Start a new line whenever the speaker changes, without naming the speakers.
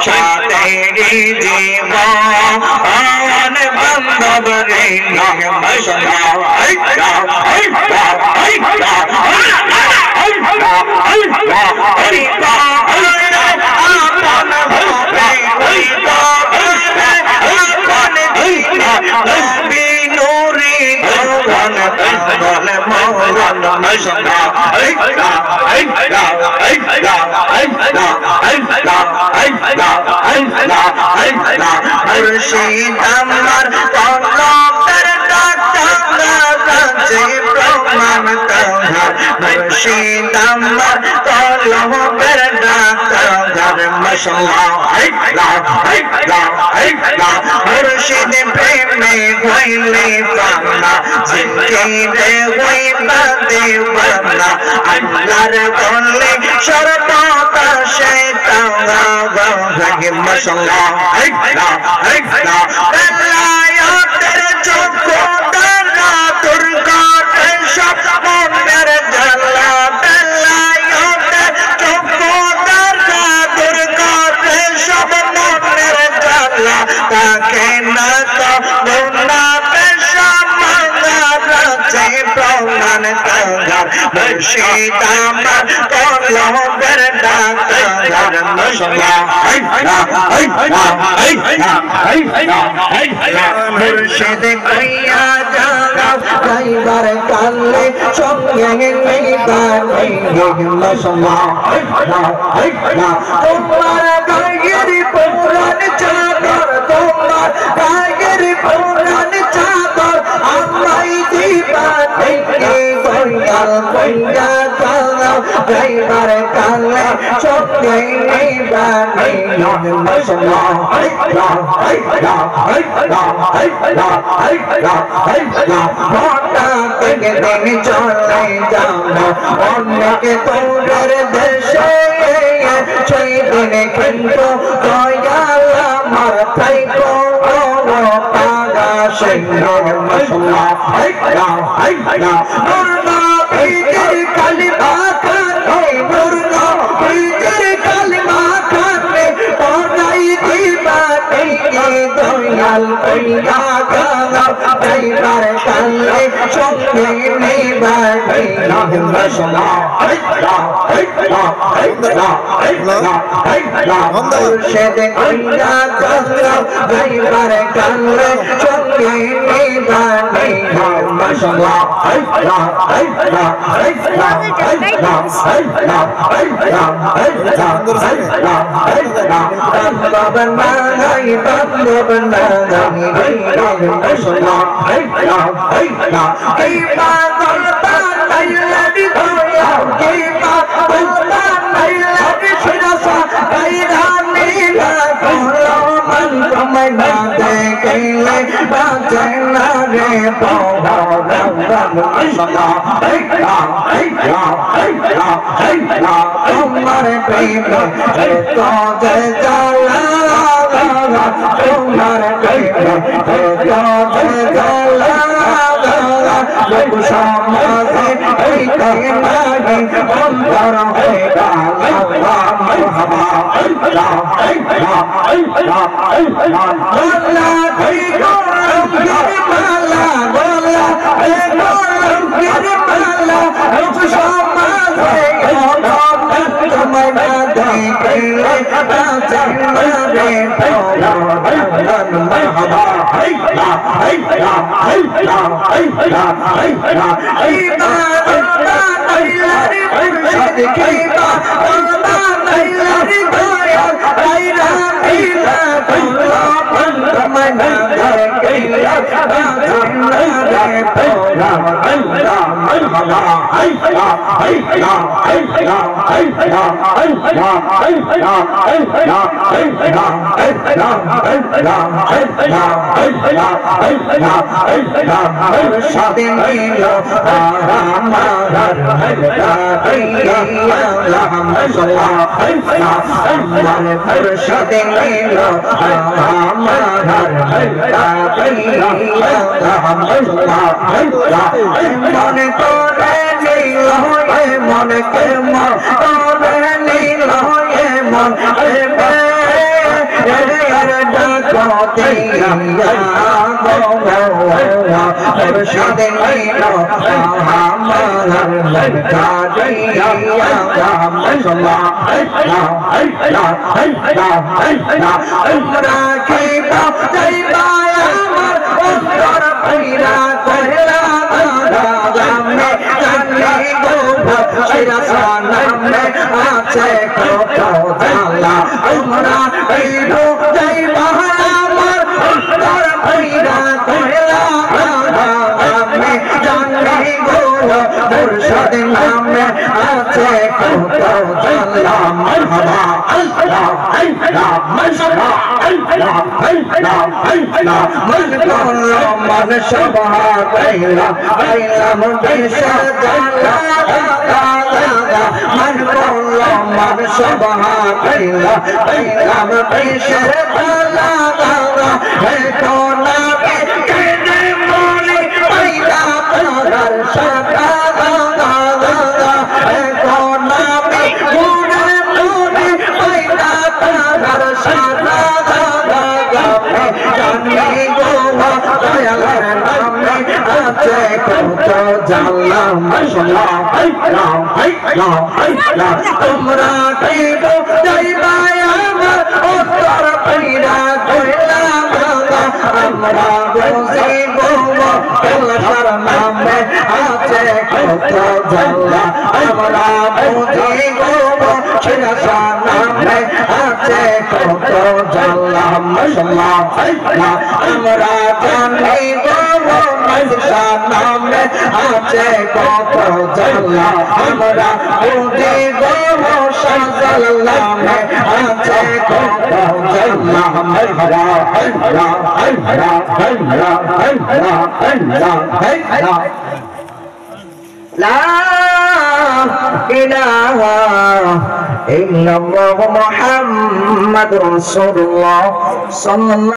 সাথে জীবন বান্ধব রে মশলা মুর্শিদ আমার কলবের ডাকে প্রমাণ তোমার মুর্শিদ আমার কলবের ডাকে মশলা মুর্শিদ প্রেমে হইলে পানা জিকিরে হইবা দেওয়ানা আল্লাহর বলে সর্বদা শয়তানা ভাগে মশলা বেলায়েতের চক্ষুদারা দুর্গার সব মনের জ্বালা বেলায়েতের চক্ষুদারা দুর্গার সব মনের জ্বালা তাকে না তো গুনাহ প্রমাণ তোমার মুর্শিদ আমার কলবের ডাকে মশলা মুর্শিদ কইয়া যাও গাইবার কালে সঙ্গে নিবার মশলা তোমার গায়ের পুরান চাদর তোমার গায়ের পুরান চাদর আমায় দিবা বইয়াল বইয়া যাও গাইবার কালে সঙ্গে নিবার মশলা থেকে দিন চলে যাবো অনেকে তোর দেশে সেই দিনে কিন্তু দয়াল আমার থাইকো পাগা সিংহের মশলা মুর্গা পিকের কালিমা খানে মুর্গা পিকের কালিমা খানে পড়াই দিবা দয়াল কইয়া গাও গাইবার কালে সঙ্গে নিবার মশলা মুর্শিদ কইয়া গাও গাইবার কালে সঙ্গে নিবার মশলা তোমার প্রেম তোমার প্রেম সমাজে অন্তর হয়ে मन के मन পতিয়া মুর্শিদ নীল আমার কাদিয়া মাশাআল্লাহ আমরা কি যাইবা আমার অন্তর পীরা কইরা গামে জানি গো শিরা সানামে আছে কত জালা আমরা পীরো যাইবা আমার অন্তর পীরা কইরা গামে জানি গো মুর্শিদ নামে আছে কত জালা মারহাবা আল্লাহ আল্লাহ মাশাআল্লাহ আল্লাহ আল্লাহ আল্লাহ মাশাআল্লাহ মাশাআল্লাহ বাইলা বাইলা মুদেশা জালা মাশাআল্লাহ মাশাআল্লাহ বাইলা বাইলা মুদেশা জালা হে কোনা কেনে মনে বাইলা পাগার সাদা হে কোনা মনে মনে বাইলা পাগার সাদা জানি গো দয়ালের নামে আছে কত জালা মাশাআল্লাহ আল্লাহ আল্লাহ আল্লাহ তোমরা কেবো যাইবা আমার অন্তর পীরা কইলা আমরা বুঝিব আল্লাহর নামে আছে কত জালা আমরা বুঝিব শিরা নামে আছে কত জালা মাশাআল্লাহ আল্লাহ আমরা জানিব মনসা নামে আছে কত জালা আমরা বুঝিব শাহজাল নামে আছে কত জালা মারহাবা আল্লাহ আল্লাহ আল্লাহ আল্লাহ আল্লাহ আল্লাহ لا إله إلا الله محمد رسول الله صلى الله